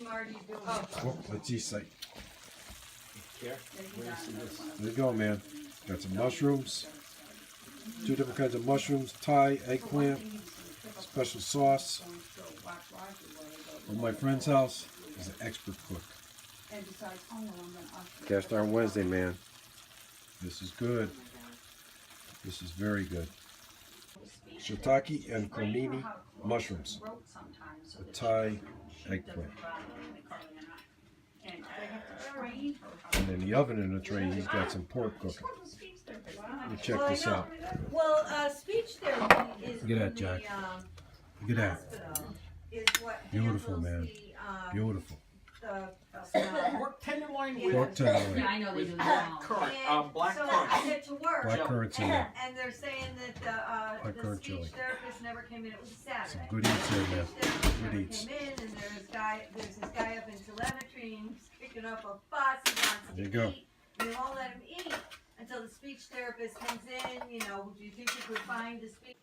Oh, let's eat sight. There you go, man. Got some mushrooms. 2 different kinds of mushrooms. Thai, eggplant, special sauce. From my friend's house. He's an expert cook. Cast Iron Wednesday, man. This is good. This is very good. Shiitake and konimi mushrooms. The Thai eggplant. And in the oven in the tray, he's got some pork cooking. Let me check this out. Well, speech therapy is Look at that, Jack. Look at that. Beautiful, man. Beautiful. Pork tenderloin with Pork tenderloin. Yeah, I know they do that. currant, black So currant. I get to work, Black currants in there. and they're saying that the Currant speech chili. therapist never came in. It was a Saturday. Some good eats there, man. Speech therapist Good never eats. came in, and there's this guy up in telemetry, and he's kicking up a fuss. He wants There you to go. eat. And they won't let him eat until the speech therapist comes in. You know, do you think you could find the speech?